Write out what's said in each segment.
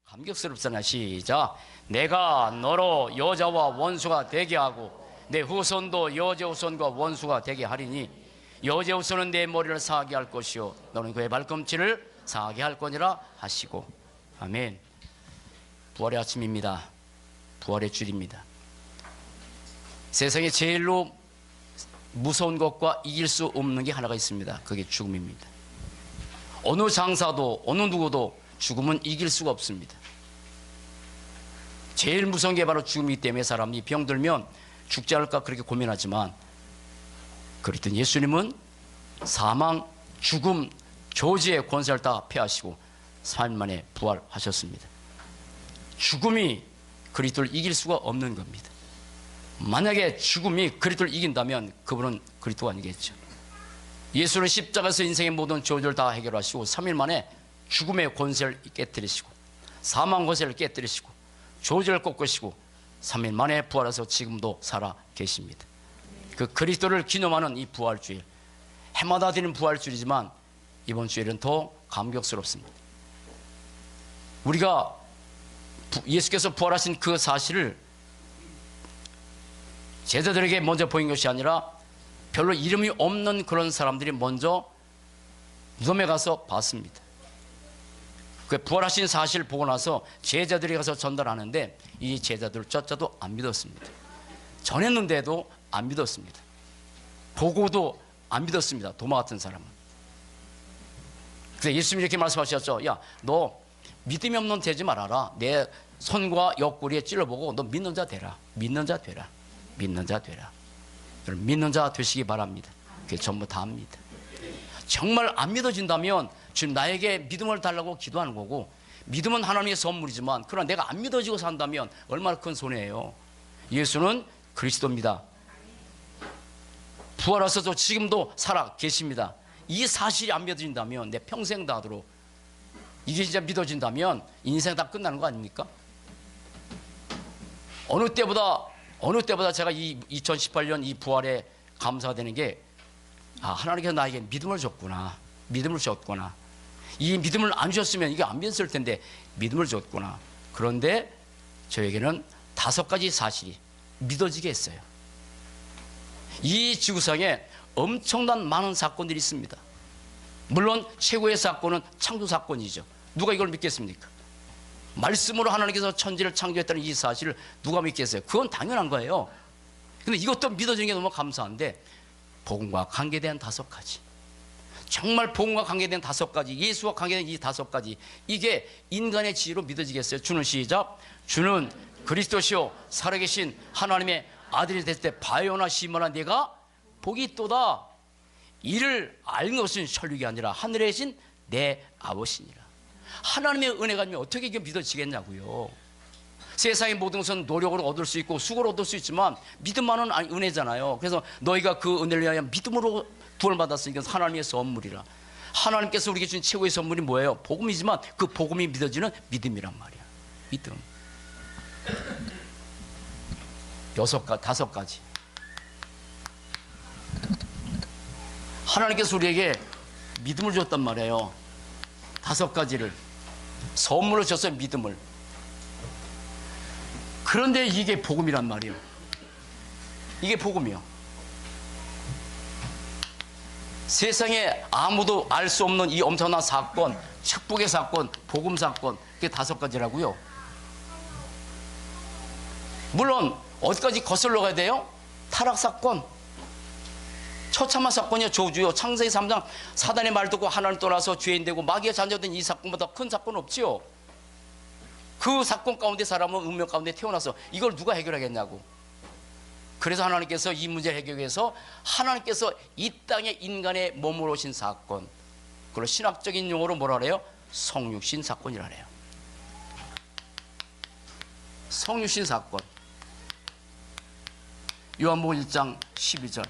감격스럽잖아. 시작. 내가 너로 여자와 원수가 되게 하고 내 후손도 여자 후손과 원수가 되게 하리니 여자 후손은 내 머리를 상하게 할 것이요 너는 그의 발꿈치를 상하게 할 거니라 하시고. 아멘. 부활의 아침입니다. 부활의 주일입니다. 세상에 제일로 무서운 것과 이길 수 없는 게 하나가 있습니다. 그게 죽음입니다. 어느 장사도 어느 누구도 죽음은 이길 수가 없습니다. 제일 무서운 게 바로 죽음이기 때문에 사람이 병들면 죽지 않을까 그렇게 고민하지만, 그랬더니 예수님은 사망, 죽음, 저주의 권세를 다 패하시고 3일 만에 부활하셨습니다. 죽음이 그리스도를 이길 수가 없는 겁니다. 만약에 죽음이 그리스도를 이긴다면 그분은 그리스도가 아니겠죠. 예수는 십자가에서 인생의 모든 저주를 다 해결하시고 3일 만에 죽음의 권세를 깨뜨리시고 사망 권세를 깨뜨리시고 저주를 꺾으시고 3일 만에 부활해서 지금도 살아 계십니다. 그 그리스도를 기념하는 이 부활주일, 해마다 드리는 부활주일이지만 이번 주일은 더 감격스럽습니다. 우리가 예수께서 부활하신 그 사실을 제자들에게 먼저 보인 것이 아니라 별로 이름이 없는 그런 사람들이 먼저 무덤에 가서 봤습니다. 그 부활하신 사실을 보고 나서 제자들이 가서 전달하는데 이 제자들 조차도 안 믿었습니다. 전했는데도 안 믿었습니다. 보고도 안 믿었습니다. 도마 같은 사람은. 그래서 예수님이 이렇게 말씀하셨죠. 야, 너 믿음이 없는 되지 말아라. 내 손과 옆구리에 찔러보고 너 믿는 자 되라. 믿는 자 되라. 믿는 자 되라. 여러분 믿는 자 되시기 바랍니다. 그게 전부 다 합니다. 정말 안 믿어진다면 지금 나에게 믿음을 달라고 기도하는 거고, 믿음은 하나님의 선물이지만 그러나 내가 안 믿어지고 산다면 얼마나 큰 손해예요. 예수는 그리스도입니다. 부활하셔서 지금도 살아 계십니다. 이 사실이 안 믿어진다면 내 평생 다하도록, 이게 진짜 믿어진다면 인생 다 끝나는 거 아닙니까? 어느 때보다 제가 이 2018년 이 부활에 감사되는 게, 하나님께서 나에게 믿음을 줬구나. 믿음을 줬구나. 이 믿음을 안 주셨으면 이게 안 믿었을 텐데 믿음을 줬구나. 그런데 저에게는 5가지 사실이 믿어지게 했어요. 이 지구상에 엄청난 많은 사건들이 있습니다. 물론 최고의 사건은 창조 사건이죠. 누가 이걸 믿겠습니까? 말씀으로 하나님께서 천지를 창조했다는 이 사실을 누가 믿겠어요? 그건 당연한 거예요. 근데 이것도 믿어지는 게 너무 감사한데, 복음과 관계된 5가지, 정말 복음과 관계된 5가지, 예수와 관계된 이 5가지, 이게 인간의 지혜로 믿어지겠어요? 주는 시작. 주는 그리스도시요 살아계신 하나님의 아들이 됐을 때 바요나 시모나 내가 복이 있도다. 이를 알는 것은 혈육이 아니라 하늘에 계신 내 아버지니라. 하나님의 은혜가 아니면 어떻게 이게 믿어지겠냐고요. 세상의 모든 것은 노력으로 얻을 수 있고 수고로 얻을 수 있지만 믿음만은 은혜잖아요. 그래서 너희가 그 은혜를 위하여 믿음으로 구원을 받았으니까 하나님의 선물이라. 하나님께서 우리에게 준 최고의 선물이 뭐예요? 복음이지만 그 복음이 믿어지는 믿음이란 말이야. 믿음. 5가지. 하나님께서 우리에게 믿음을 줬단 말이에요. 5가지를 선물로 줬어요. 믿음을. 그런데 이게 복음이란 말이에요. 이게 복음이요. 세상에 아무도 알 수 없는 이 엄청난 사건, 축복의 사건, 복음 사건, 그게 5가지라고요. 물론 어디까지 거슬러 가야 돼요? 타락 사건, 처참한 사건이요. 저주요. 창세기 3장 사단의 말 듣고 하나님 떠나서 죄인 되고 마귀의 자녀된 이 사건보다 큰 사건 없지요. 그 사건 가운데 사람은 운명 가운데 태어나서 이걸 누가 해결하겠냐고. 그래서 하나님께서 이 문제를 해결하기 위해서 하나님께서 이 땅에 인간의 몸으로 오신 사건, 그걸 신학적인 용어로 뭐라 그래요? 성육신 사건이라 그래요. 성육신 사건. 요한복음 1장 12절.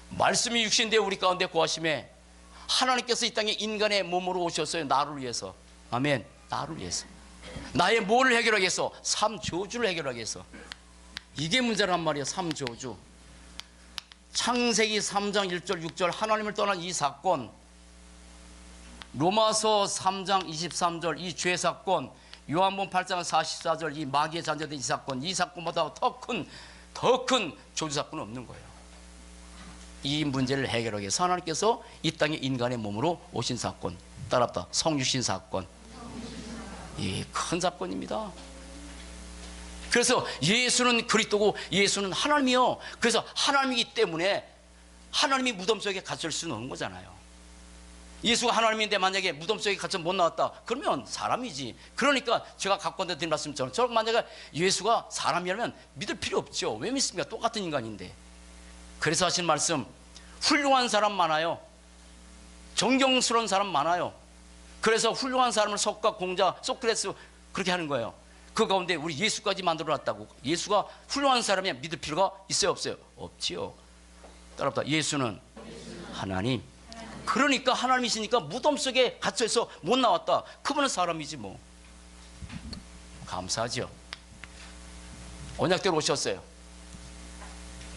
말씀이 육신되어 우리 가운데 거하심에 하나님께서 이 땅에 인간의 몸으로 오셨어요. 나를 위해서. 아멘. 나를 위해서. 나의 뭐를 해결하기 위해서? 3저주를 해결하기 위해서. 이게 문제란 말이에요. 3저주. 창세기 3장 1절 6절 하나님을 떠난 이 사건, 로마서 3장 23절 이 죄 사건, 요한복음 8장 44절 이 마귀의 잔재된 이 사건보다 더 큰 저주 사건은 없는 거예요. 이 문제를 해결하기 위해서 하나님께서 이 땅에 인간의 몸으로 오신 사건, 따라합다 성육신 사건, 이 큰 사건입니다. 그래서 예수는 그리스도고 예수는 하나님이요. 그래서 하나님이기 때문에 하나님이 무덤 속에 갇힐 수는 없는 거잖아요. 예수가 하나님인데 만약에 무덤 속에 갇혀 못 나왔다 그러면 사람이지. 그러니까 제가 갖고 드린 말씀처럼 저 만약에 예수가 사람이라면 믿을 필요 없죠. 왜 믿습니까? 똑같은 인간인데. 그래서 하신 말씀, 훌륭한 사람 많아요. 존경스러운 사람 많아요. 그래서 훌륭한 사람을 석가, 공자, 소크레스 그렇게 하는 거예요. 그 가운데 우리 예수까지 만들어놨다고. 예수가 훌륭한 사람이야 믿을 필요가 있어요 없어요? 없지요. 따라합니다. 예수는 하나님. 그러니까 하나님이시니까 무덤 속에 갇혀서 못 나왔다. 그분은 사람이지 뭐. 감사하죠. 언약대로 오셨어요.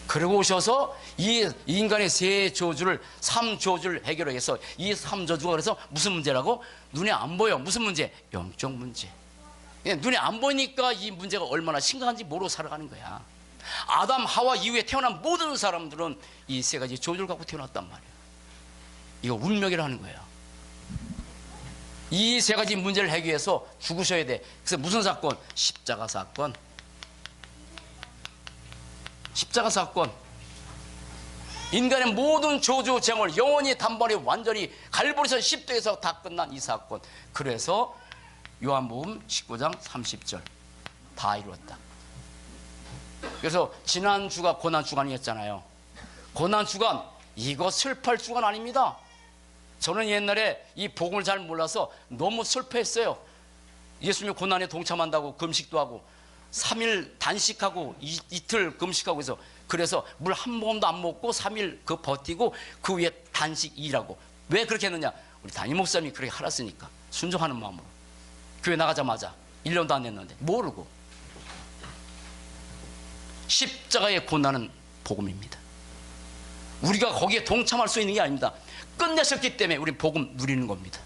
그리고 오셔서 이 인간의 세 저주를 3저주를 해결하기 위해서 이 3저주가 그래서 무슨 문제라고? 눈에 안 보여. 무슨 문제? 영적 문제. 눈에 안 보이니까 이 문제가 얼마나 심각한지 모르고 살아가는 거야. 아담 하와 이후에 태어난 모든 사람들은 이 세 가지 저주를 갖고 태어났단 말이에요. 이거 운명이라는 거예요. 이 세 가지 문제를 해결해서 죽으셔야 돼. 그래서 무슨 사건? 십자가 사건. 십자가 사건. 인간의 모든 저주 재앙을 영원히 단번에 완전히 갈보리선 십도에서 다 끝난 이 사건. 그래서 요한복음 19장 30절 다 이루었다. 그래서 지난주가 고난주간이었잖아요. 고난주간, 이거 슬퍼할 주간 아닙니다. 저는 옛날에 이 복음을 잘 몰라서 너무 슬퍼했어요. 예수님 고난에 동참한다고 금식도 하고 3일 단식하고 이틀 금식하고 해서 그래서 물 한 모금도 안 먹고 3일 그 버티고 그 위에 단식 2라고. 왜 그렇게 했느냐? 우리 담임 목사님이 그렇게 하랐으니까 순종하는 마음으로. 교회 나가자마자 1년도 안 됐는데 모르고. 십자가의 고난은 복음입니다. 우리가 거기에 동참할 수 있는 게 아닙니다. 끝내셨기 때문에 우리 복음 누리는 겁니다.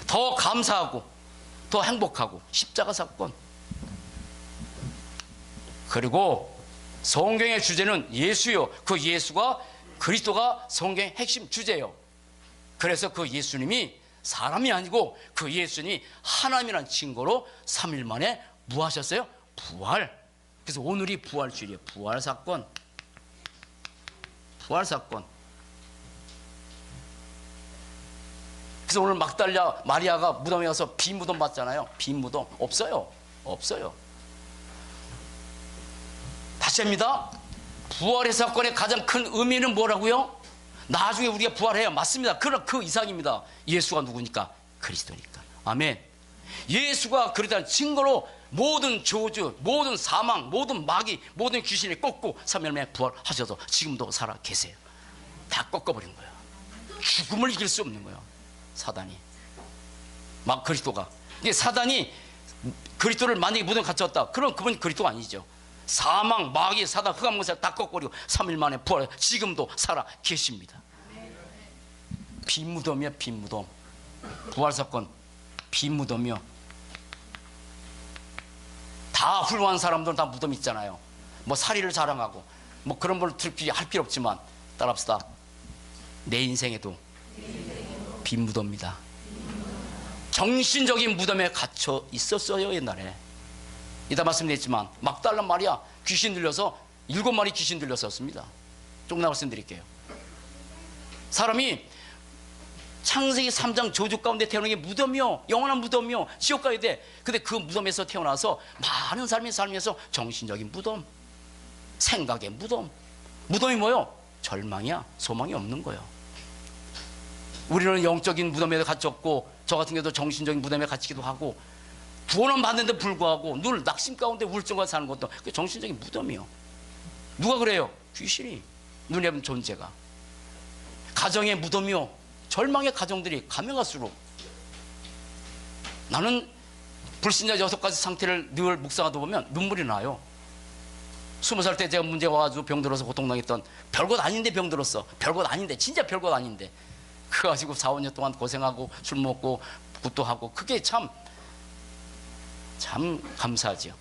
더 감사하고 더 행복하고. 십자가 사건. 그리고 성경의 주제는 예수요. 그 예수가 그리스도가 성경의 핵심 주제예요. 그래서 그 예수님이 사람이 아니고 그 예수님이 하나님이라는 증거로 3일 만에 뭐 하셨어요? 부활. 그래서 오늘이 부활주일이에요. 부활 사건. 부활 사건. 그래서 오늘 막달라 마리아가 무덤에 가서 빈 무덤 봤잖아요. 빈 무덤 없어요. 없어요. 다시 합니다. 부활의 사건의 가장 큰 의미는 뭐라고요? 나중에 우리가 부활해야 맞습니다. 그러나 그 이상입니다. 예수가 누구니까? 그리스도니까. 아멘. 예수가 그러다는 증거로 모든 저주, 모든 사망, 모든 마귀, 모든 귀신이 꺾고 3일 만에 부활하셔서 지금도 살아 계세요. 다 꺾어버린 거예요. 죽음을 이길 수 없는 거예요. 사단이. 막 그리스도가. 이게 사단이 그리스도를 만약에 무덤에 갇혔다. 그럼 그분이 그리스도가 아니죠. 사망, 마귀, 사단, 흑암 권세를 다 꺾어버리고 3일 만에 부활, 지금도 살아 계십니다. 빈 무덤이야, 빈 무덤. 부활 사건, 빈 무덤이요. 다 훌륭한 사람들은 다 무덤 있잖아요. 뭐 사리를 자랑하고 뭐 그런 걸 할 필요 없지만 따라합시다. 내 인생에도 빈 무덤입니다. 정신적인 무덤에 갇혀 있었어요. 옛날에 이따 말씀드렸지만 막달라 마리아 귀신 들려서 7마리 귀신 들렸었습니다. 조금 말씀드릴게요. 사람이 창세기 3장 저주 가운데 태어나는 게 무덤이요. 영원한 무덤이요. 지옥 가야 돼. 근데 그 무덤에서 태어나서 많은 사람이 살면서 정신적인 무덤, 생각의 무덤. 무덤이 뭐요? 절망이야. 소망이 없는 거예요. 우리는 영적인 무덤에 갇혔고 저 같은 경우도 정신적인 무덤에 갇히기도 하고 구원은 받는데 불구하고 늘 낙심 가운데 우울증과 사는 것도 그게 정신적인 무덤이요. 누가 그래요? 귀신이. 눈에 보는 존재가. 가정의 무덤이요. 절망의 가정들이 가면 갈수록 나는 불신자 6가지 상태를 늘 묵상하다 보면 눈물이 나요. 20살 때 제가 문제가 와가지고 병들어서 고통당했던 별것 아닌데 병들었어. 별것 아닌데 진짜 별것 아닌데 그거 가지고 4, 5년 동안 고생하고 술 먹고 굿도 하고 그게 참 참 감사하죠.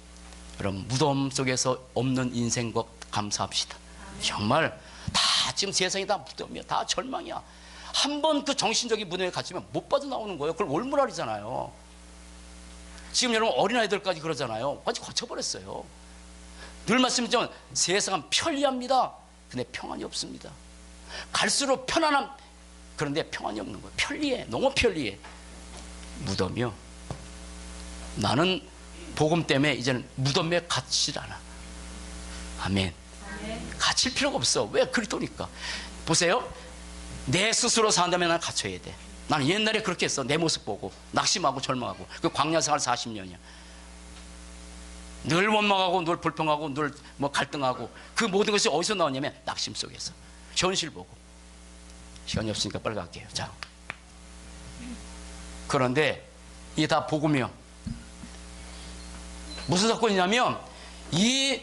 여러분 무덤 속에서 없는 인생것 감사합시다. 정말 다 지금 세상이 다 무덤이야. 다 절망이야. 한 번 그 정신적인 무덤에 갇히면 못 빠져나오는 거예요. 그걸 올무랄이잖아요. 지금 여러분 어린아이들까지 그러잖아요. 완전 거쳐버렸어요. 늘 말씀드리지만 세상은 편리합니다. 근데 평안이 없습니다. 갈수록 편안함, 그런데 평안이 없는 거예요. 편리해. 너무 편리해. 무덤이요. 나는 복음 때문에 이제는 무덤에 갇히질 않아. 아멘. 갇힐 필요가 없어. 왜? 그리스도니까. 보세요. 내 스스로 산다면 나는 갇혀야 돼. 나는 옛날에 그렇게 했어. 내 모습 보고 낙심하고 절망하고. 그 광야 생활 40년이야. 늘 원망하고 늘 불평하고 늘 뭐 갈등하고. 그 모든 것이 어디서 나오냐면 낙심 속에서. 현실 보고. 시간이 없으니까 빨리 갈게요. 자. 그런데 이게 다 복음이요. 무슨 사건이냐면 이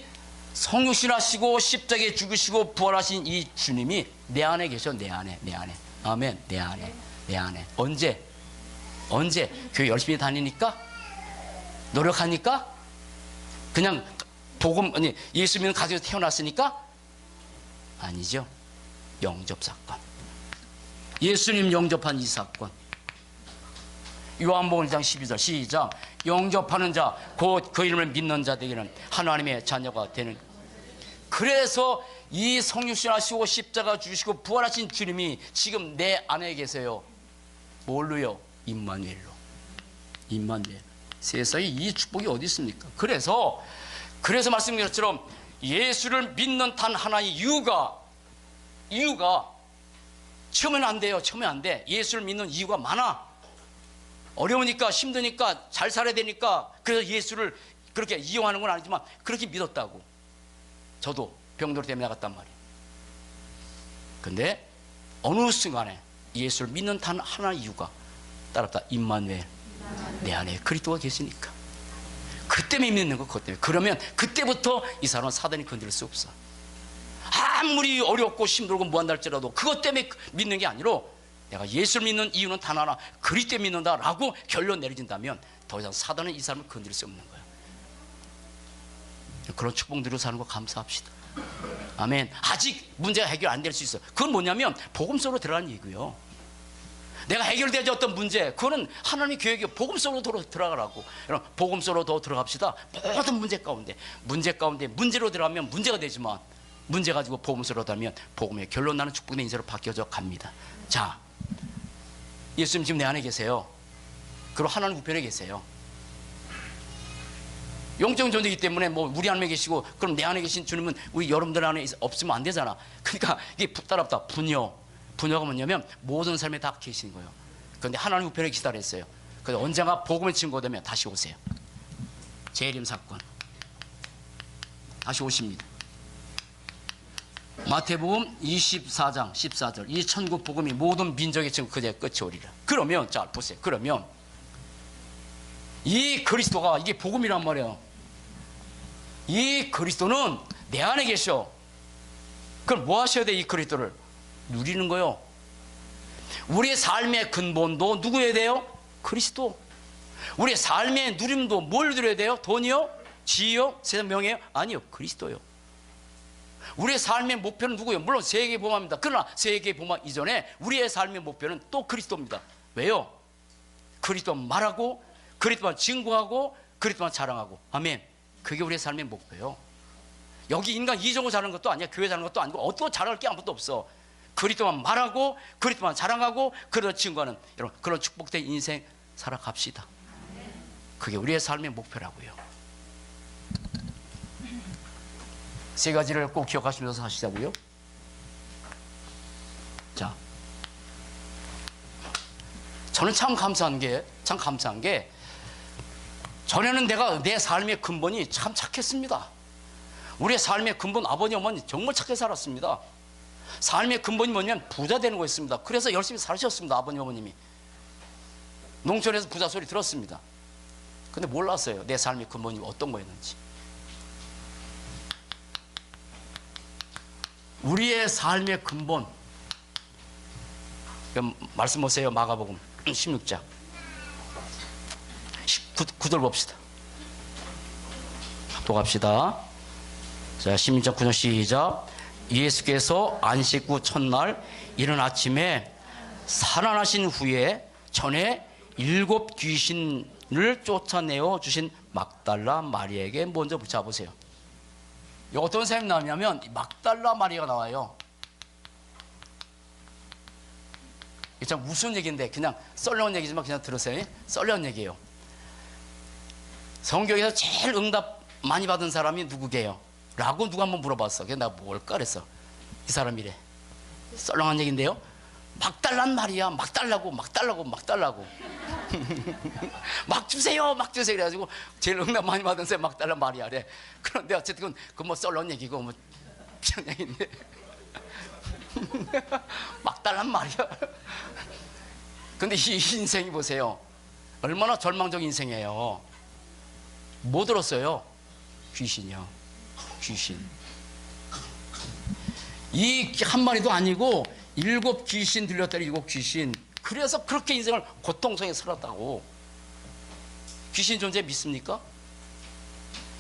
성육신하시고 십자가에 죽으시고 부활하신 이 주님이 내 안에 계셔. 내 안에. 아멘. 내 안에. 언제? 교회 열심히 다니니까? 노력하니까? 그냥 복음, 아니 예수 믿는 가정에서 태어났으니까? 아니죠. 영접 사건. 예수님 영접한 이 사건. 요한복음 1장 12절 시작. 영접하는 자 곧 그 이름을 믿는 자들에게는 하나님의 자녀가 되는. 그래서 이 성육신하시고 십자가 주시고 부활하신 주님이 지금 내 안에 계세요. 뭘로요? 임마누엘로. 임마누엘. 세상에 이 축복이 어디 있습니까? 그래서 말씀드린 것처럼 예수를 믿는 단 하나의 이유가 처음엔 안 돼요. 처음엔 안 돼. 예수를 믿는 이유가 많아. 어려우니까 힘드니까 잘 살아야 되니까 그래서 예수를 그렇게 이용하는 건 아니지만 그렇게 믿었다고. 저도 병들어 때문에 나갔단 말이에요. 근데 어느 순간에 예수를 믿는 단 하나의 이유가 따랐다. 임마누엘. 내 안에 그리스도가 계시니까. 그 때문에 믿는 거. 그것 때문에. 그러면 그때부터 이 사람은 사단이 건드릴 수 없어. 아무리 어렵고 힘들고 무한할지라도 그것 때문에 믿는 게 아니라 내가 예수를 믿는 이유는 단 하나, 그리스도 믿는다라고 결론 내려진다면 더 이상 사단은 이 사람을 건드릴 수 없는 거예요. 그런 축복 누리고 사는 거 감사합시다. 아멘. 아직 문제가 해결 안 될 수 있어. 그건 뭐냐면 복음 속으로 들어가는 얘기고요. 내가 해결되지 어떤 문제, 그거는 하나님의 계획이 복음 속으로 들어가라고. 여러분 복음 속으로 더 들어갑시다. 모든 문제 가운데 문제로 들어가면 문제가 되지만 문제 가지고 복음 속으로 들어가면 복음의 결론 나는 축복된 인생으로 바뀌어져 갑니다. 자, 예수님 지금 내 안에 계세요. 그리고 하나님 우편에 계세요. 영적 존재이기 때문에 뭐 우리 안에 계시고 그럼 내 안에 계신 주님은 우리 여러분들 안에 없으면 안 되잖아. 그러니까 이게 따랍다. 분여가 뭐냐면 모든 삶에 다 계신 거예요. 그런데 하나님 우편에 계시다 그랬어요. 그래서 언젠가 복음의 증거되면 다시 오세요. 재림 사건 다시 오십니다. 마태복음 24장 14절 이 천국 복음이 모든 민족의 증거 그제 끝이 오리라. 그러면 자 보세요. 그러면 이 그리스도가 이게 복음이란 말이에요. 이 그리스도는 내 안에 계셔. 그럼 뭐 하셔야 돼? 이 그리스도를 누리는 거요. 우리의 삶의 근본도 누구여야 돼요? 그리스도. 우리의 삶의 누림도 뭘 누려야 돼요? 돈이요? 지위요? 세상 명예요? 아니요. 그리스도요. 우리의 삶의 목표는 누구예요? 물론 세계 복음입니다. 그러나 세계 복음 이전에 우리의 삶의 목표는 또 그리스도입니다. 왜요? 그리스도만 말하고 그리스도만 증거하고 그리스도만 자랑하고. 아멘. 그게 우리의 삶의 목표예요. 여기 인간 이종을 자라는 것도 아니야. 교회 자라는 것도 아니고 어떤 자랑할 게 아무것도 없어. 그리스도만 말하고 그리스도만 자랑하고 그런 증거하는 여러분 그런 축복된 인생 살아갑시다. 그게 우리의 삶의 목표라고요. 세 가지를 꼭 기억하시면서 하시자고요. 자, 저는 참 감사한 게 전에는 내가 내 삶의 근본이 참 착했습니다. 우리의 삶의 근본 아버지 어머니 정말 착하게 살았습니다. 삶의 근본이 뭐냐면 부자 되는 거였습니다. 그래서 열심히 사셨습니다. 아버님 어머님이 농촌에서 부자 소리 들었습니다. 근데 몰랐어요. 내 삶의 근본이 어떤 거였는지. 우리의 삶의 근본 말씀 보세요. 마가복음 16장 9절 봅시다. 또 갑시다. 자, 시민적 9년 시작. 예수께서 안식 후 첫날 이른 아침에 살아나신 후에 전에 7 귀신을 쫓아내어 주신 막달라 마리아에게 먼저 붙여보세요. 어떤 사람이 나오냐면 막달라 마리아가 나와요. 이게 참 무슨 얘기인데 그냥 썰렁한 얘기지만 그냥 들으세요. 썰렁한 얘기예요. 성경에서 제일 응답 많이 받은 사람이 누구게요? 라고 누가 한번 물어봤어. 그래서 내가 뭘까 그랬어. 이 사람이래. 썰렁한 얘기인데요. 막 달란 말이야. 막 달라고 막 달라고 막 달라고 막 주세요 막 주세요. 그래가지고 제일 응답 많이 받은 사람이 막 달란 말이야 그래. 그런데 어쨌든 그 뭐 썰렁한 얘기고 뭐 비싼 얘기인데 막 달란 말이야. 근데 이 인생이 보세요. 얼마나 절망적인 인생이에요. 뭐 들었어요? 귀신이요. 귀신. 이 한 마리도 아니고 7 귀신 들렸더니 7 귀신. 그래서 그렇게 인생을 고통스럽게 살았다고. 귀신 존재 믿습니까?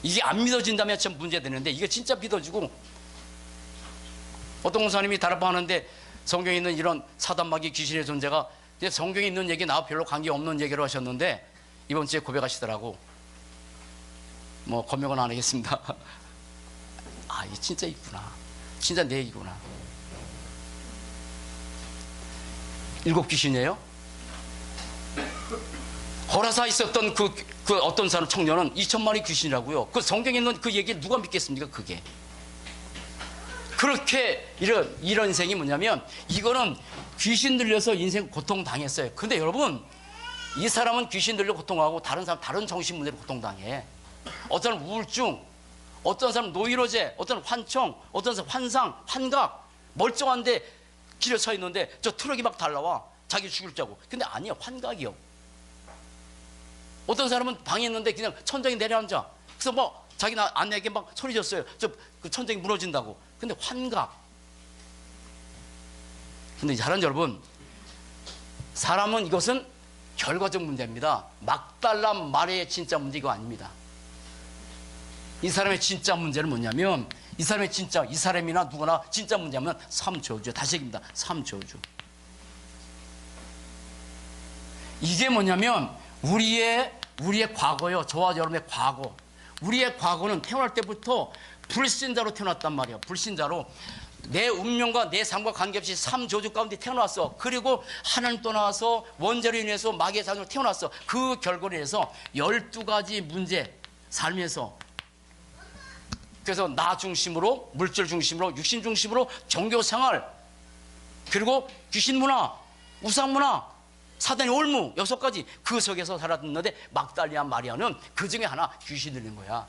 이게 안 믿어진다면 참 문제되는데 이게 진짜 믿어지고. 어떤 목사님이 다락방하는데 성경에 있는 이런 사단마귀 귀신의 존재가 성경에 있는 얘기 나와 별로 관계없는 얘기를 하셨는데 이번 주에 고백하시더라고. 뭐 검역은 안 하겠습니다. 아, 이게 진짜 있구나. 진짜 내 얘기구나. 7 귀신이에요? 호라사에 있었던 그 어떤 사람 청년은 2000마리 귀신이라고요. 그 성경에 있는 그 얘기를 누가 믿겠습니까? 그게. 그렇게 이런 인생이 뭐냐면 이거는 귀신 들려서 인생 고통 당했어요. 근데 여러분 이 사람은 귀신 들려 고통하고 다른 사람 다른 정신 문제로 고통당해. 어떤 사람 우울증, 어떤 사람 노이로제, 어떤 사람 환청, 어떤 사람 환상, 환각. 멀쩡한데 길에 서 있는데 저 트럭이 막 달라와. 자기 죽을 줄 알고. 근데 아니야. 환각이요. 어떤 사람은 방에 있는데 그냥 천장에 내려앉아. 그래서 뭐 자기 아내에게 막 소리 졌어요. 그 천장이 무너진다고. 근데 환각. 근데 사랑 여러분, 사람은 이것은 결과적 문제입니다. 막달라 마리아의 진짜 문제 이거 아닙니다. 이 사람의 진짜 문제는 뭐냐면 이 사람의 진짜 이 사람이나 누구나 진짜 문제면 삼저주. 다시 얘기입니다. 삼저주. 이게 뭐냐면 우리의 과거요. 저와 여러분의 과거. 우리의 과거는 태어날 때부터 불신자로 태어났단 말이에요. 불신자로 내 운명과 내 삶과 관계없이 삼저주 가운데 태어났어. 그리고 하나님 떠나서 원죄로 인해서 마귀의 자녀로 태어났어. 그 결과로 해서 12가지 문제 삶에서 그래서 나 중심으로 물질 중심으로 육신 중심으로 종교생활 그리고 귀신 문화 우상 문화 사단의 올무 6가지 그 속에서 살았는데 막달리아 마리아는 그 중에 하나 귀신 들린 거야.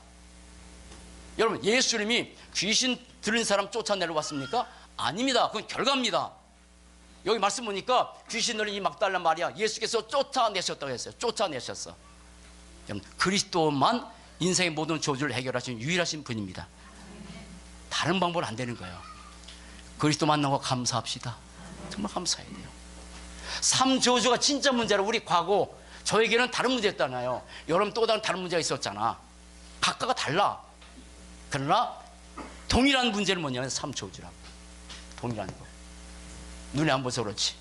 여러분 예수님이 귀신 들린 사람 쫓아내러 왔습니까? 아닙니다. 그건 결과입니다. 여기 말씀 보니까 귀신 들린 이 막달리아 마리아 예수께서 쫓아내셨다고 했어요. 쫓아내셨어. 여러분 그리스도만 인생의 모든 저주를 해결하신 유일하신 분입니다. 다른 방법은 안 되는 거예요. 그리스도 만난 거 감사합시다. 정말 감사해야 돼요. 삼저주가 진짜 문제라. 우리 과거 저에게는 다른 문제였잖아요. 여러분 또 다른 문제가 있었잖아. 각각가 달라. 그러나 동일한 문제는 뭐냐면 삼저주라고. 동일한 거. 눈에 안 보여서 그렇지.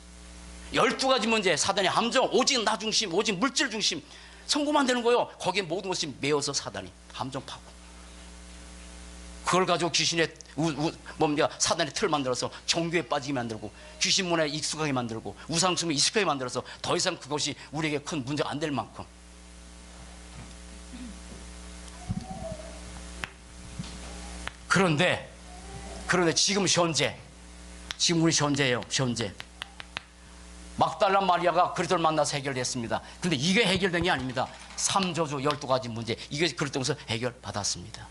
12가지 문제 사단의 함정 오직 나 중심 오직 물질 중심 성공만 되는 거예요. 거기에 모든 것이 메어서 사단이 함정 파고 그걸 가지고 귀신의 사단의 틀을 만들어서 종교에 빠지게 만들고 귀신 문화에 익숙하게 만들고 우상숭배에 익숙하게 만들어서 더 이상 그것이 우리에게 큰 문제가 안 될 만큼. 그런데 지금 현재 지금 우리 현재예요. 현재 막달라 마리아가 그리스도를 만나서 해결됐습니다. 근데 이게 해결된 게 아닙니다. 삼저주 12가지 문제 이게 그리스도에서 해결받았습니다.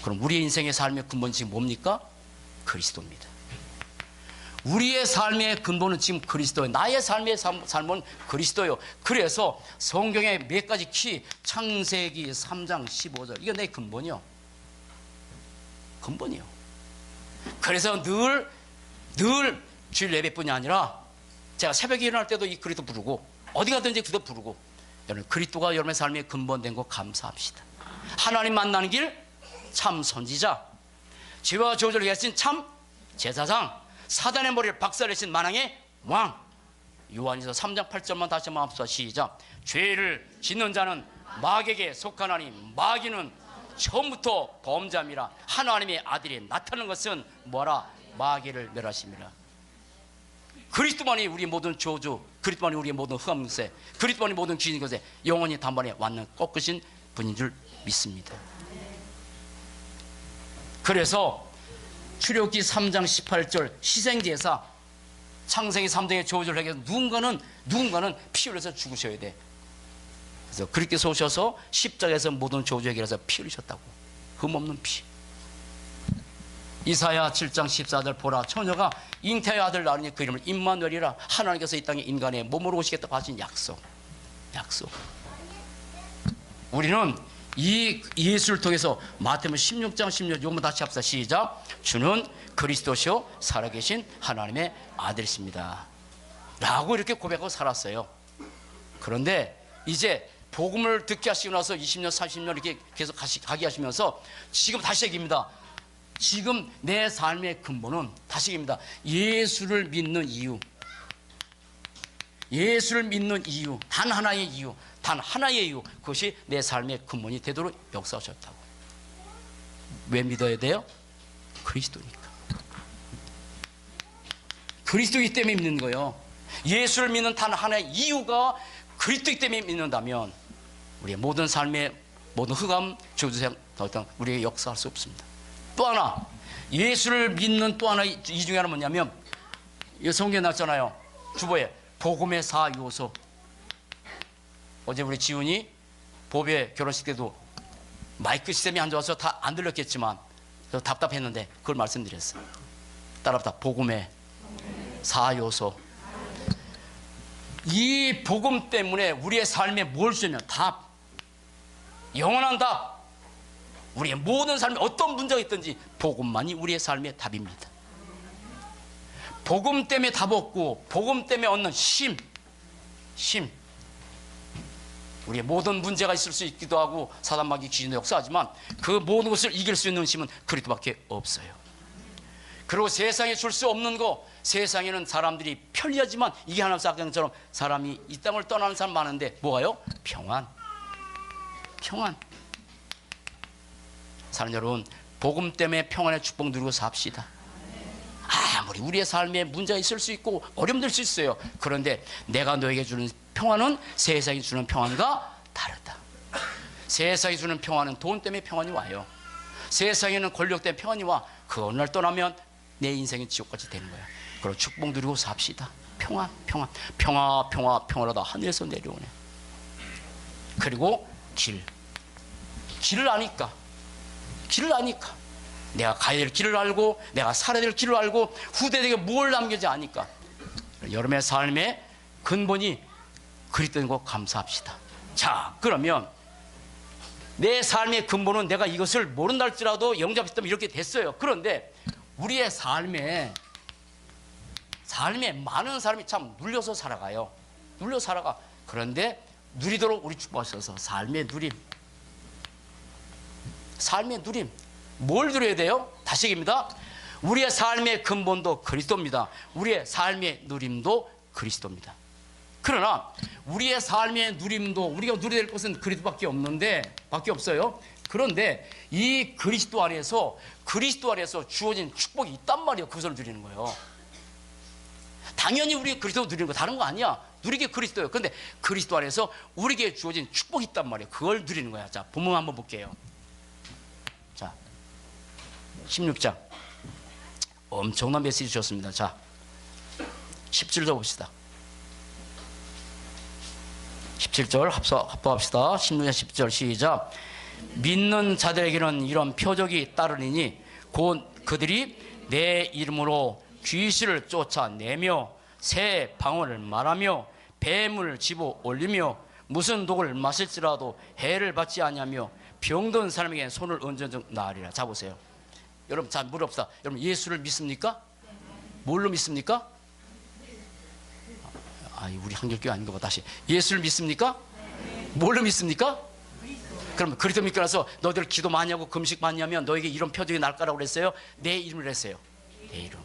그럼 우리의 인생의 삶의 근본은 지금 뭡니까? 그리스도입니다. 우리의 삶의 근본은 지금 그리스도예요. 나의 삶의 삶은 그리스도예요. 그래서 성경의 몇 가지 키 창세기 3장 15절 이게 내 근본이요. 근본이요. 그래서 늘 주일 예배뿐이 아니라 제가 새벽에 일어날 때도 이 그리스도 부르고 어디 가든지 그리스도 부르고 여러분 그리스도가 여러분의 삶의 근본된 거 감사합시다. 하나님 만나는 길 참 선지자, 죄와 저주를 해신 참 제사장, 사단의 머리를 박살내신 만왕의 왕. 요한일서 3장 8절만 다시 한번 합시다. 시작. 죄를 짓는 자는 마귀에게 속하나니 마귀는 처음부터 범죄함이라. 하나님의 아들이 나타나는 것은 뭐라? 마귀를 멸하심이라. 그리스도만이 우리 모든 저주, 그리스도만이 우리의 모든 흑암세, 그리스도만이 모든 귀신 것에 영원히 단번에 왔는 꺾으신 분인 줄 믿습니다. 그래서 출애굽기 3장 18절 희생제사, 창세기 3장의 저주를 해서 누군가는 피 흘려서 죽으셔야 돼. 그래서 그렇게 쏘셔서 십자가에서 모든 저주 해결해서 피 흘리셨다고. 흠없는 피. 이사야 7장 14절 보라, 처녀가 잉태의 아들 낳으니 그 이름을 임마누엘이라. 하나님께서 이 땅에 인간의 몸으로 오시겠다고 하신 약속. 우리는 이 예수를 통해서 마태복음 16장 16절, 요것만 다시 합시다. 시작. 주는 그리스도시요 살아계신 하나님의 아들이십니다 라고 이렇게 고백하고 살았어요. 그런데 이제 복음을 듣게 하시고 나서 20년 30년 이렇게 계속 가게 하시면서 지금 다시 얘기입니다. 지금 내 삶의 근본은 다시 얘기입니다. 예수를 믿는 이유, 예수를 믿는 이유, 단 하나의 이유, 그것이 내 삶의 근본이 되도록 역사하셨다고. 왜 믿어야 돼요? 그리스도니까. 그리스도이기 때문에 믿는 거예요. 예수를 믿는 단 하나의 이유가 그리스도이기 때문에 믿는다면 우리의 모든 삶의 모든 흑암, 저주생 더 이상 우리에게 역사할 수 없습니다. 또 하나, 예수를 믿는 또 하나 이 중에 하나는 뭐냐면, 성경에 나왔잖아요. 주보에 복음의 4요소. 어제 우리 지훈이 보배 결혼식 때도 마이크 시스템이 안 좋아서 다 안 들렸겠지만 답답했는데 그걸 말씀드렸어요. 따라합시다. 복음의 4요소. 이 복음 때문에 우리의 삶에 뭘 주면 답, 영원한 답. 우리의 모든 삶에 어떤 문제가 있든지 복음만이 우리의 삶의 답입니다. 복음 때문에 답 얻고 복음 때문에 얻는 심. 우리의 모든 문제가 있을 수 있기도 하고 사단마귀 귀신도 역사하지만 그 모든 것을 이길 수 있는 힘은 그리스도밖에 없어요. 그리고 세상에 줄 수 없는 거, 세상에는 사람들이 편리하지만 이게 하나님 사건처럼 사람이 이 땅을 떠나는 사람 많은데 뭐가요? 평안. 사랑하는 여러분, 복음 때문에 평안의 축복 누리고 삽시다. 아무리 우리의 삶에 문제가 있을 수 있고 어려움도 있을 수 있어요. 그런데 내가 너에게 주는 평안은 세상이 주는 평안과 다르다. 세상이 주는 평안은 돈 때문에 평안이 와요. 세상에는 권력 때문에 평안이 와. 그 어느 날 떠나면 내 인생이 지옥같이 되는 거야. 그럼 축복 누리고 삽시다. 평화하다 하늘에서 내려오네. 그리고 길을 아니까 내가 가야 될 길을 알고 내가 살아야 될 길을 알고 후대에게 뭘 남겨지 아니까 여러분의 삶의 근본이 그리스도인 거 감사합시다. 자, 그러면 내 삶의 근본은 내가 이것을 모른다 할지라도 영접했다면 이렇게 됐어요. 그런데 우리의 삶에 많은 사람이 참 눌려서 살아가요. 그런데 누리도록 우리 축복하셔서 삶의 누림. 뭘 누려야 돼요? 다시 얘기입니다. 우리의 삶의 근본도 그리스도입니다. 우리의 삶의 누림도 그리스도입니다. 그러나 우리의 삶의 누림도 우리가 누려야 될 것은 그리스도밖에 없어요. 그런데 이 그리스도 안에서 주어진 축복이 있단 말이에요. 그것을 누리는 거예요. 당연히 우리 그리스도 누리는 거 다른 거 아니야. 누리게 그리스도예요. 그런데 그리스도 안에서 우리에게 주어진 축복이 있단 말이에요. 그걸 누리는 거야. 자, 본문 한번 볼게요. 자, 16장 엄청난 메시지 주셨습니다. 자, 17절 봅시다. 17절 합독합시다. 16장 10절 시작. 믿는 자들에게는 이런 표적이 따르리니 곧 그들이 내 이름으로 귀신을 쫓아내며 새 방언을 말하며 뱀을 집어 올리며 무슨 독을 마실지라도 해를 받지 아니하며 병든 사람에게 손을 얹은 나으리라. 자, 보세요. 여러분, 자, 물어봅시다. 여러분, 예수를 믿습니까? 뭘로 믿습니까? 우리 한결교회 아닌가 봐. 다시. 예수를 믿습니까? 뭘로 믿습니까? 그럼 그리스도 믿고 나서 너희들 기도 많이 하고 금식 많이 하면 너에게 이런 표적이 날 거라고 그랬어요? 내 이름을 했어요. 내 이름.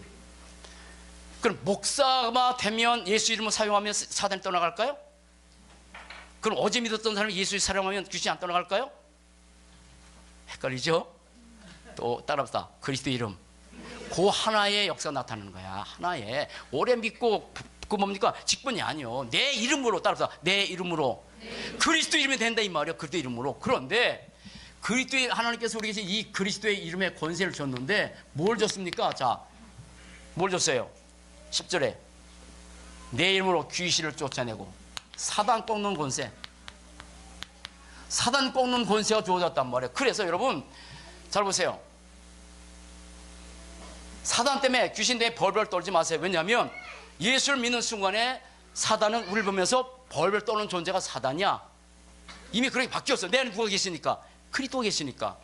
그럼 목사가 되면 예수 이름을 사용하면 사단이 떠나갈까요? 그럼 어제 믿었던 사람이 예수 사용하면 귀신이 안 떠나갈까요? 헷갈리죠? 또 따라합시다. 그리스도 이름. 그 하나의 역사가 나타나는 거야. 하나의. 오래 믿고 그 뭡니까? 직분이 아니요. 내 이름으로 따라합시다. 내 이름으로. 그리스도 이름이 된다 이 말이야. 그리스도 이름으로. 그런데 그리스도의 하나님께서 우리에게 이 그리스도의 이름에 권세를 줬는데 뭘 줬습니까? 자, 뭘 줬어요? 10절에 내 이름으로 귀신을 쫓아내고 사단 꺾는 권세. 사단 꺾는 권세가 주어졌단 말이에요. 그래서 여러분 잘 보세요. 사단 때문에 귀신 때문에 벌벌 떨지 마세요. 왜냐하면 예수를 믿는 순간에 사단은 우리를 보면서 벌벌 떠는 존재가 사단이야. 이미 그렇게 바뀌었어. 내 안에 누가 계시니까? 그리스도가 계시니까.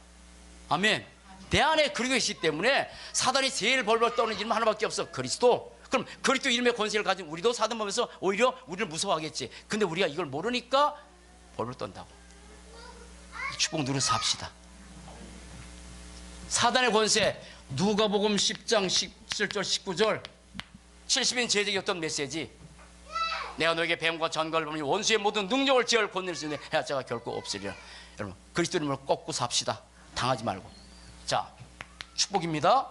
아멘. 내 안에 그리스도가 계시기 때문에 사단이 제일 벌벌 떠는 이름 하나밖에 없어. 그리스도. 그럼 그리스도 이름의 권세를 가진 우리도 사단 보면서 오히려 우리를 무서워하겠지. 근데 우리가 이걸 모르니까 벌벌 떤다고. 축복 누려서 합시다. 사단의 권세. 누가복음 10장 17절 19절 70인 제자에게 어떤 메시지? 내가 너에게 뱀과 전갈을 보니 원수의 모든 능력을 제어할 권능을 주는데 해자가 결코 없으리라. 여러분 그리스도 이름을 꺾고 삽시다. 당하지 말고. 자, 축복입니다.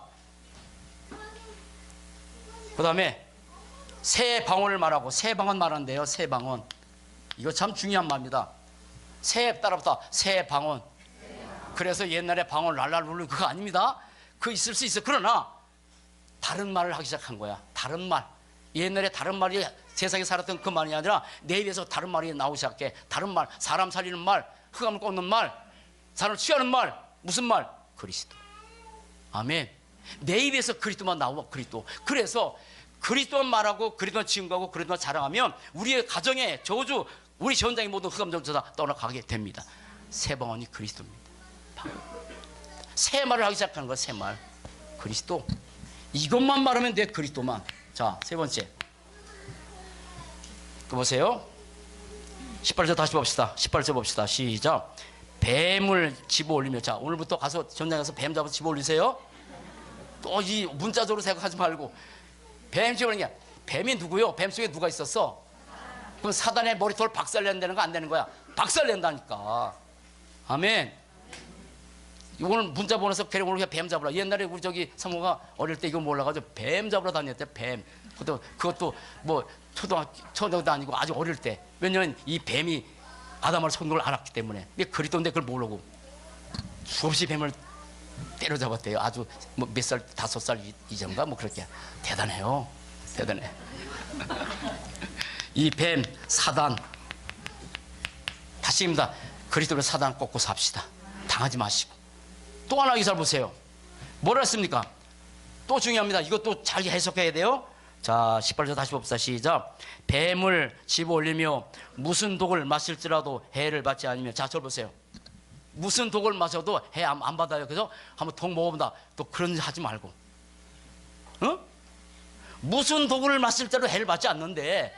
그 다음에 새 방언을 말하고. 새 방언 말한대요. 새 방언. 이거 참 중요한 말입니다. 새 따라붙어. 새 방언. 그래서 옛날에 방언 랄랄 부르는 그거 아닙니다. 그거 있을 수 있어. 그러나 다른 말을 하기 시작한 거야. 다른 말. 옛날에 다른 말이 세상에 살았던 그 말이 아니라 내 입에서 다른 말이 나오기 시작해. 다른 말. 사람 살리는 말. 흑암을 꺾는 말. 사람을 취하는 말. 무슨 말? 그리스도. 아멘. 내 입에서 그리스도만 나와. 그리스도. 그래서 그리스도만 말하고 그리스도만 증거하고 그리스도만 자랑하면 우리의 가정에 저주, 우리 현장의 모든 흑암 정도 다 떠나가게 됩니다. 새 방언이 그리스도입니다. 새 말을 하기 시작하는 거야. 새 말. 그리스도. 이것만 말하면 돼. 그리스도만. 자, 세 번째. 그 보세요. 18절 다시 봅시다. 18절 봅시다. 시작. 뱀을 집어 올리며. 자, 오늘부터 가서 전장에 가서 뱀 잡아서 집어 올리세요. 또 이 문자적으로 생각하지 말고 뱀 집어 올리냐. 뱀이 누구요? 뱀 속에 누가 있었어? 그럼 사단의 머리털 박살낸다는 거 안 되는 거야. 박살낸다니까. 아멘. 오늘 문자 보내서 그래 오늘 뱀 잡으라. 옛날에 우리 저기 성모가 어릴 때 이거 몰라가지고 뱀 잡으러 다녔대. 뱀. 그것도 뭐 초등학교 아니고 아주 어릴 때. 왜냐면 이 뱀이 아담을 속는 걸 알았기 때문에. 근데 그리스도인데 그걸 모르고 수없이 뱀을 때려잡았대요. 아주 뭐 몇 살, 5살 이전가 뭐 그렇게. 대단해요. 대단해. 이 뱀 사단. 다시입니다. 그리스도로 사단 꺾고 삽시다. 당하지 마시고. 또 하나 기사를 보세요. 뭐라 했습니까? 또 중요합니다. 이것도 잘 해석해야 돼요. 자, 18절 다시 봅시다. 시작. 뱀을 집어 올리며 무슨 독을 마실지라도 해를 받지 않으며. 자, 저를 보세요. 무슨 독을 마셔도 해 안 받아요. 그래서 한번 독 먹어본다. 또 그런 일 하지 말고. 어? 무슨 독을 마실지라도 해를 받지 않는데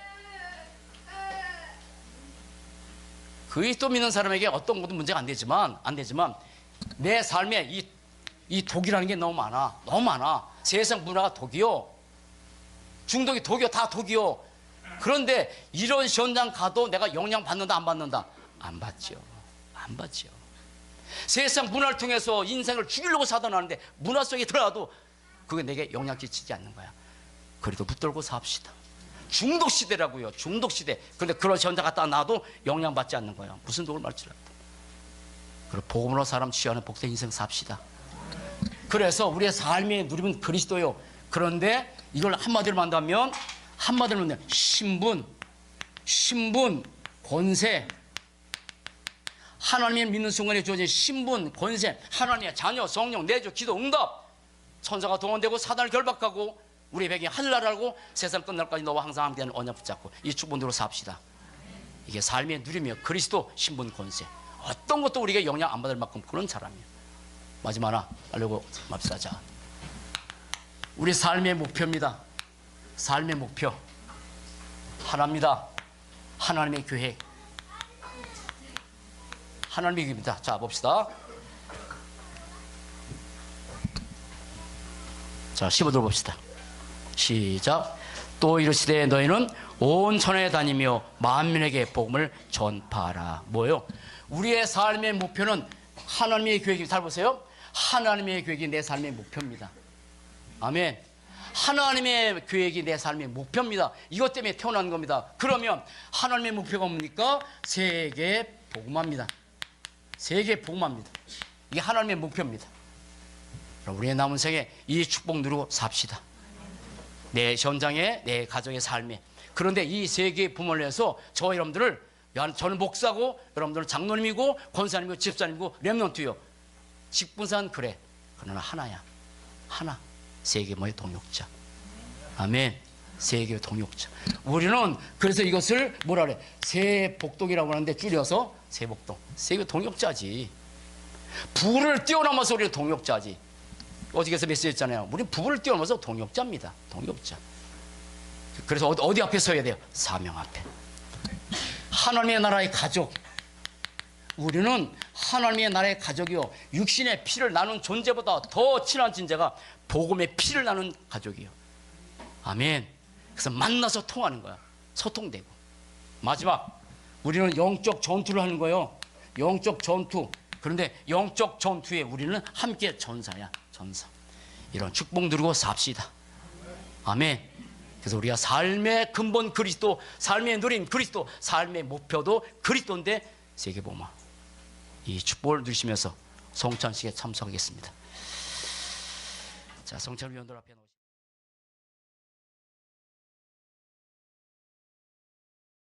그리스도 믿는 사람에게 어떤 것도 문제가 안 되지만 내 삶에 이 독이라는 게 너무 많아. 너무 많아. 세상 문화가 독이요. 중독이 독이요. 다 독이요. 그런데 이런 현장 가도 내가 영향 받는다 안 받는다? 안 받죠. 안 받죠. 세상 문화를 통해서 인생을 죽이려고 사단하는데 문화 속에 들어가도 그게 내게 영향 끼치지 않는 거야. 그래도 붙들고 삽시다. 중독 시대라고요. 중독 시대. 그런데 그런 현장 갔다 놔도 영향 받지 않는 거야. 무슨 독을 말지라도. 그리고 복음으로 사람 취하는 복된 인생 삽시다. 그래서 우리의 삶의 누리면 그리스도요. 그런데 이걸 한마디로 만다면 신분, 권세. 하나님의 믿는 순간에 주어진 신분, 권세. 하나님의 자녀, 성령, 내주, 기도, 응답. 천사가 동원되고 사단을 결박하고 우리 백이 하늘나라를 알고 세상 끝날까지 너와 항상 함께하는 언약 붙잡고 이 축복으로 삽시다. 이게 삶의 누리며 그리스도, 신분, 권세. 어떤 것도 우리가 영향 안 받을 만큼 그런 사람이에요. 마지막 하나 알려고 맙시다. 자, 우리 삶의 목표입니다. 삶의 목표 하나입니다. 하나님의 계획. 하나님의 교회입니다. 자, 봅시다. 자, 15절 봅시다. 시작. 또 이르시되 너희는 온 천하에 다니며 만민에게 복음을 전파하라. 뭐예요? 우리의 삶의 목표는 하나님의 계획이, 잘 보세요. 하나님의 계획이 내 삶의 목표입니다. 아멘. 하나님의 계획이 내 삶의 목표입니다. 이것 때문에 태어난 겁니다. 그러면 하나님의 목표가 뭡니까? 세계 복음화입니다. 세계 복음화입니다. 이게 하나님의 목표입니다. 우리의 남은 생에 이 축복 누리고 삽시다. 내 현장에, 내 가정의 삶에. 그런데 이 세계 부문을 위해서 저 여러분들을, 저는 목사고 여러분들은 장로님이고 권사님이고 집사님이고 렘넌트요. 직분산 그래. 그러나 하나야. 하나. 세계모의 동역자. 아멘. 세계의 동역자. 우리는 그래서 이것을 뭐라 그래? 세복동이라고 하는데 줄여서 세복동. 세계 동역자지. 부를 뛰어넘어서 우리는 동역자지. 어디에서 메시지했잖아요. 우리는 부를 뛰어넘어서 동역자입니다. 동역자. 그래서 어디 앞에 서야 돼요? 사명 앞에. 하나님의 나라의 가족. 우리는 하나님의 나라의 가족이요. 육신의 피를 나눈 존재보다 더 친한 존재가 복음의 피를 나눈 가족이요. 아멘. 그래서 만나서 통하는 거야. 소통되고. 마지막, 우리는 영적 전투를 하는 거예요. 영적 전투. 그런데 영적 전투에 우리는 함께 전사야. 전사. 이런 축복 누리고 삽시다. 아멘. 그래서 우리가 삶의 근본 그리스도, 삶의 누림 그리스도, 삶의 목표도 그리스도인데 세계복음화. 이 축복을 누리시면서 성찬식에 참석하겠습니다. 자, 성찬 위원들 앞에 놓으시죠.